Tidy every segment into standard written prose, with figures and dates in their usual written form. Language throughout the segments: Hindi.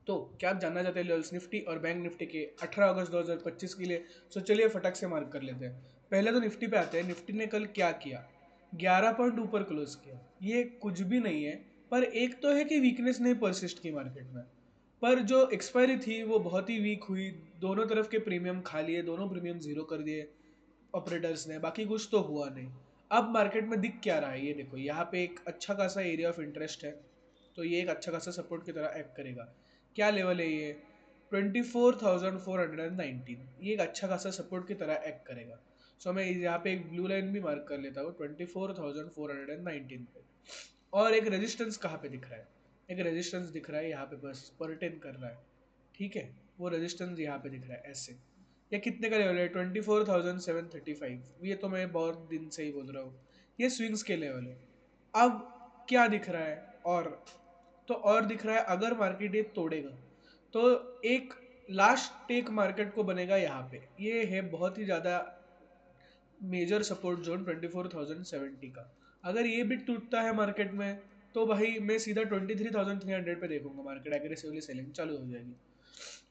तो क्या आप जानना चाहते हैं लेवल्स निफ्टी और बैंक निफ्टी के 18 अगस्त 2025 के लिए? सो चलिए फटाक से मार्क कर लेते हैं। पहले तो निफ्टी पे आते हैं। निफ्टी ने कल क्या किया? 11 पॉइंट ऊपर क्लोज किया। ये कुछ भी नहीं है, पर एक तो है कि वीकनेस ने परसिस्ट की मार्केट में। पर जो एक्सपायरी थी वो बहुत ही वीक हुई। दोनों तरफ के प्रीमियम खा लिए, दोनों प्रीमियम जीरो कर दिए ऑपरेटर्स ने। बाकी कुछ तो हुआ नहीं। अब मार्केट में दिख क्या रहा है, ये देखो, यहाँ पे एक अच्छा खासा एरिया ऑफ इंटरेस्ट है। तो ये एक अच्छा खासा सपोर्ट की तरह एक्ट करेगा। क्या लेवल है ये? 24,419। ये एक अच्छा खासा सपोर्ट की तरह एक्ट करेगा। सो मैं यहाँ पे एक ब्लू लाइन भी मार्क कर लेता हूँ 24,419 पे। और एक रेजिस्टेंस कहाँ पे दिख रहा है? एक रेजिस्टेंस दिख रहा है यहाँ पे, बस परटेन कर रहा है। ठीक है, वो रेजिस्टेंस यहाँ पे दिख रहा है ऐसे। ये कितने का लेवल है? 24,735। ये तो मैं बहुत दिन से ही बोल रहा हूँ, ये स्विंग्स के लेवल है। अब क्या दिख रहा है? और तो और दिख रहा है, अगर मार्केट ये तोड़ेगा तो एक लास्ट टेक मार्केट को बनेगा यहाँ पे। ये है बहुत ही ज़्यादा मेजर सपोर्ट जोन 24,070 का। अगर ये भी टूटता है मार्केट में तो भाई मैं सीधा 23,300 पे देखूंगा। मार्केट एग्रेसिवली सेलिंग चालू हो जाएगी।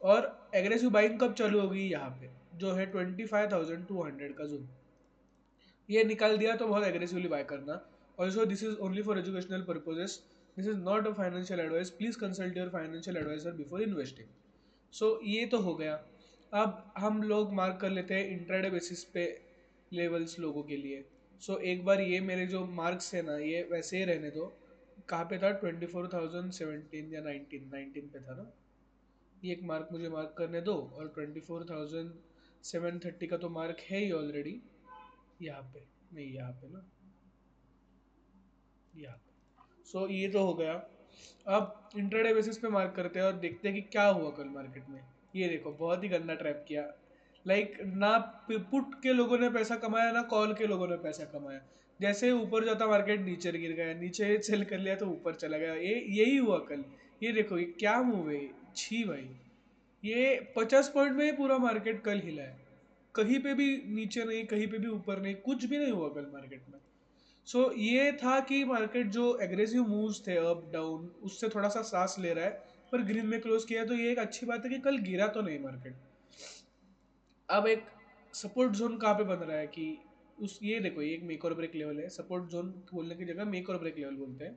और एग्रेसिव बाइंग कब चालू होगी? यहाँ पे जो है 25,200 का जोन। ये निकाल दिया तो बहुत एग्रेसिवली बाय करना। Also this is only for educational purposes. This is not a financial advice. Please consult your financial advisor before investing. So ये तो हो गया। अब हम लोग मार्क कर लेते हैं इंट्राडे बेसिस पे लेवल्स लोगों के लिए। सो एक बार ये मेरे जो मार्क्स है ना, ये वैसे ही रहने दो। कहाँ पे था? 24,017 या 19 पे था ना। ये एक मार्क मुझे मार्क करने दो। और 24,730 का तो मार्क है ही ऑलरेडी यहाँ पे। नहीं, यहाँ पे ना, यहाँ पे। सो ये तो हो गया। अब इंट्राडे बेसिस पे मार्क करते हैं और देखते हैं कि क्या हुआ कल मार्केट में। ये देखो, बहुत ही गंदा ट्रैप किया। ना पुट के लोगों ने पैसा कमाया, ना कॉल के लोगों ने पैसा कमाया। जैसे ऊपर जाता मार्केट नीचे गिर गया, नीचे सेल कर लिया तो ऊपर चला गया। ये यही हुआ कल। ये देखो, ये क्या मूव है? छी भाई। ये 50 पॉइंट में ही पूरा मार्केट कल हिला है। कहीं पे भी नीचे नहीं, कहीं पे भी ऊपर नहीं, कुछ भी नहीं हुआ कल मार्केट में। सो ये था कि मार्केट जो एग्रेसिव मूव्स थे अप डाउन, उससे थोड़ा सा सांस ले रहा है। पर ग्रीन में क्लोज किया, तो ये एक अच्छी बात है कि कल गिरा तो नहीं मार्केट। अब एक सपोर्ट जोन कहाँ पे बन रहा है कि उस ये देखो, ये एक मेक और ब्रेक लेवल है। सपोर्ट जोन बोलने की जगह मेक और ब्रेक लेवल बोलते हैं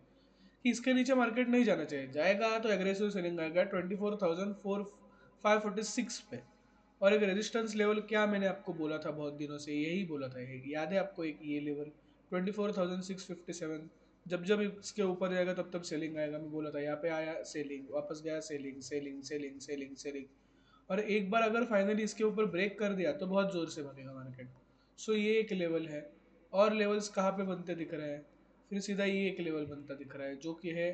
कि इसके नीचे मार्केट नहीं जाना चाहिए। जाएगा तो एग्रेसिव सेलिंग आएगा 24,546 पे। और एक रेजिस्टेंस लेवल, क्या मैंने आपको बोला था बहुत दिनों से, यही बोला था, याद है आपको? एक ये लेवल 24,657। जब जब इसके ऊपर जाएगा तब तब सेलिंग आएगा। मैं बोला था यहाँ पे आया सेलिंग, वापस गया selling, selling selling selling selling. और एक बार अगर फाइनली इसके ऊपर ब्रेक कर दिया तो बहुत ज़ोर से भागेगा मार्केट। सो ये एक लेवल है। और लेवल्स कहाँ पे बनते दिख रहे हैं? फिर सीधा ये एक लेवल बनता दिख रहा है जो कि है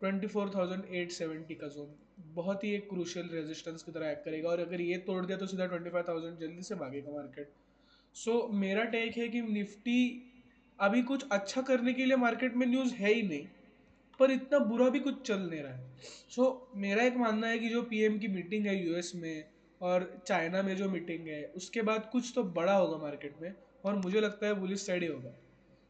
24,870 का जोन। बहुत ही एक क्रूशियल रेजिस्टेंस की तरह एक्ट करेगा। और अगर ये तोड़ दिया तो सीधा 25,000 जल्दी से भागेगा मार्केट। सो मेरा टेक है कि निफ्टी अभी कुछ अच्छा करने के लिए मार्केट में न्यूज़ है ही नहीं, पर इतना बुरा भी कुछ चल नहीं रहा है। सो मेरा एक मानना है कि जो पीएम की मीटिंग है यूएस में और चाइना में जो मीटिंग है, उसके बाद कुछ तो बड़ा होगा मार्केट में। और मुझे लगता है बुलिश साइड ही होगा।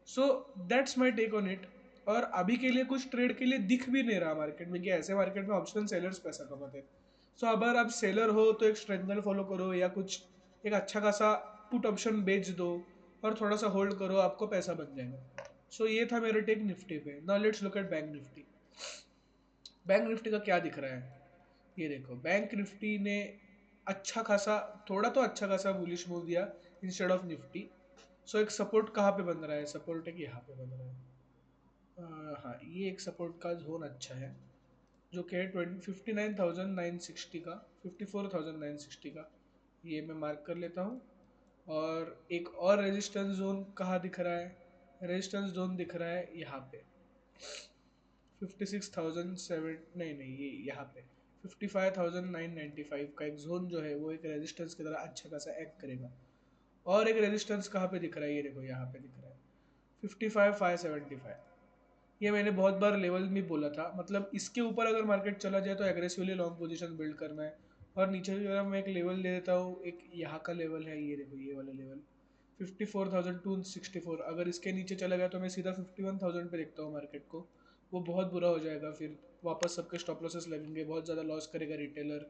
So that's my take on it. और अभी के लिए कुछ ट्रेड के लिए दिख भी नहीं रहा मार्केट में कि ऐसे मार्केट में ऑप्शन सेलर्स पैसा कमाते हैं। सो अगर आप सेलर हो तो एक स्ट्रेंथ फॉलो करो, या कुछ एक अच्छा खासा पुट ऑप्शन बेच दो और थोड़ा सा होल्ड करो, आपको पैसा बन जाएगा। सो ये था मेरा टेक निफ्टी पे। Now let's look at bank Nifty. Bank Nifty का क्या दिख रहा है? ये देखो, बैंक निफ्टी ने अच्छा खासा, थोड़ा तो अच्छा खासा बुलिश मूव दिया इंस्टेड ऑफ निफ्टी। सो एक सपोर्ट कहाँ पे बन रहा है? सपोर्ट एक यहाँ पे बन रहा है। हाँ, ये एक सपोर्ट का जोन अच्छा है जो कि है 59,960 का, 54,960 का। ये मैं मार्क कर लेता हूँ। और एक और रेजिस्टेंस जोन कहाँ दिख रहा है? रेजिस्टेंस जोन दिख रहा है यहाँ पे 56,007, नहीं ये यहाँ पे 55,995 का एक जोन जो है वो एक रेजिस्टेंस की तरह अच्छा खासा एक्ट करेगा। और एक रेजिस्टेंस कहाँ पे दिख रहा है? ये देखो, यहाँ पे दिख रहा है 55,575। ये मैंने बहुत बार लेवल में बोला था, मतलब इसके ऊपर अगर मार्केट चला जाए तो एग्रेसिवली लॉन्ग पोजीशन बिल्ड करना है। और नीचे की तरफ मैं एक लेवल दे देता हूँ, एक यहाँ का लेवल है, ये देखो, ये वाला लेवल 54,264। अगर इसके नीचे चला गया तो मैं सीधा 51,000 पे देखता हूँ मार्केट को। वो बहुत बुरा हो जाएगा फिर, वापस सबके स्टॉप लॉसेस लगेंगे, बहुत ज़्यादा लॉस करेगा रिटेलर।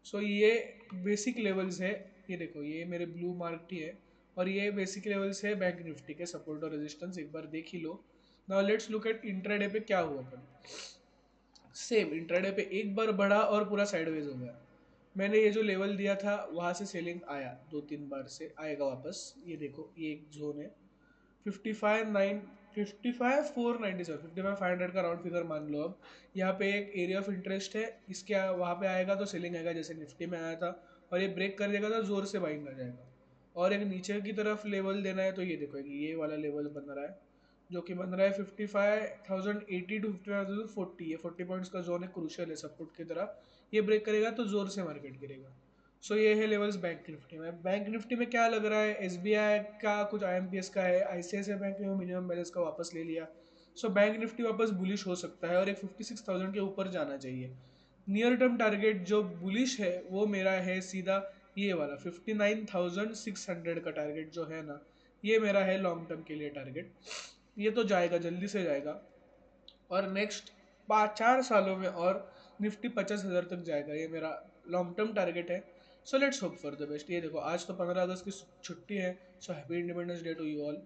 सो ये बेसिक लेवल्स है। ये देखो ये मेरे ब्लू मार्क ही है, और ये बेसिक लेवल्स है बैंक निफ्टी के, सपोर्ट और रेजिस्टेंस एक बार देख ही लो। Now let's look at intraday पे क्या हुआ अपन। सेम इंट्राडे पे एक बार बढ़ा और पूरा साइडवेज हो गया। मैंने ये जो लेवल दिया था वहाँ से सेलिंग आया, दो तीन बार से आएगा वापस। ये देखो ये एक जोन है, 55 497, 55 500 का राउंड फिगर मान लो। अब यहाँ पे एक एरिया ऑफ इंटरेस्ट है इसके, वहाँ पे आएगा तो सेलिंग आएगा जैसे निफ्टी में आया था, और ये ब्रेक कर देगा तो जोर से बाइंग आ जाएगा। और एक नीचे की तरफ लेवल देना है तो ये देखो ये वाला लेवल बन रहा है, जो कि बन रहा है 55,080 टू 55,040। ये 40 पॉइंट्स का जोन है, क्रूशियल है सपोर्ट की तरह। ये ब्रेक करेगा तो जोर से मार्केट गिरेगा। सो ये है लेवल्स बैंक निफ्टी में। बैंक निफ्टी में क्या लग रहा है, एसबीआई का कुछ आईएमपीएस का है, आईसीआईसीआई बैंक ने मिनिमम बैलेंस का वापस ले लिया। सो बैंक निफ्टी वापस बुलिश हो सकता है और एक 56,000 के ऊपर जाना चाहिए। नियर टर्म टारगेट जो बुलिश है वो मेरा है सीधा ये वाला 59,600 का टारगेट जो है ना, ये मेरा है लॉन्ग टर्म के लिए टारगेट। ये तो जाएगा, जल्दी से जाएगा, और नेक्स्ट 5 4 सालों में और निफ्टी 50,000 तक जाएगा, ये मेरा लॉन्ग टर्म टारगेट है। So let's hope for the best. ये देखो आज तो 15 अगस्त की छुट्टी है, so happy independence day to you all.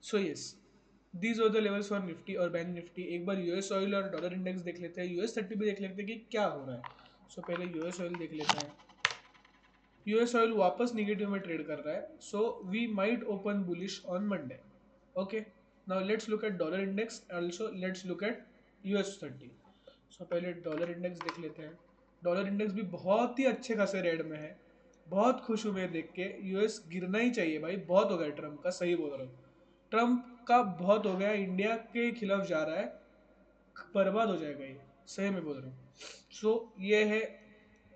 So yes, these are the levels for Nifty और बैंक निफ्टी। एक बार यूएस ऑयल और डॉलर इंडेक्स देख लेते हैं, US 30 भी देख लेते हैं कि क्या हो रहा है। सो पहले यूएस ऑयल देख लेते हैं। यूएस ऑयल वापस निगेटिव में ट्रेड कर रहा है, so we might open bullish on Monday. Okay, now let's look at dollar index, also let's look at US 30। सो पहले डॉलर इंडेक्स देख लेते हैं। डॉलर इंडेक्स भी बहुत ही अच्छे खासे रेड में है। बहुत खुश हुए देख के, यूएस गिरना ही चाहिए भाई, बहुत हो गया ट्रम्प का, सही बोल रहा हूँ। ट्रम्प का बहुत हो गया, इंडिया के खिलाफ जा रहा है, बर्बाद हो जाएगा ये, सही में बोल रहा हूँ। सो ये है,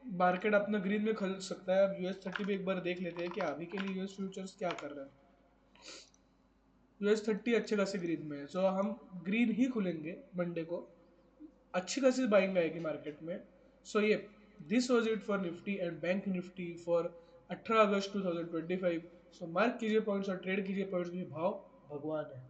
मार्केट अपना ग्रीन में खरीद सकता है। अब US 30 भी एक बार देख लेते हैं कि अभी के लिए यूएस फ्यूचर्स क्या कर रहे हैं। US 30 अच्छे खासे ग्रीन में है, सो हम ग्रीन ही खुलेंगे मंडे को, अच्छी खासी बाइंग आएगी मार्केट में। सो ये this was it for Nifty and bank Nifty for 18 August 2025। So mark कीजिए पॉइंट्स और ट्रेड कीजिए पॉइंट्स, भी भाव भगवान है।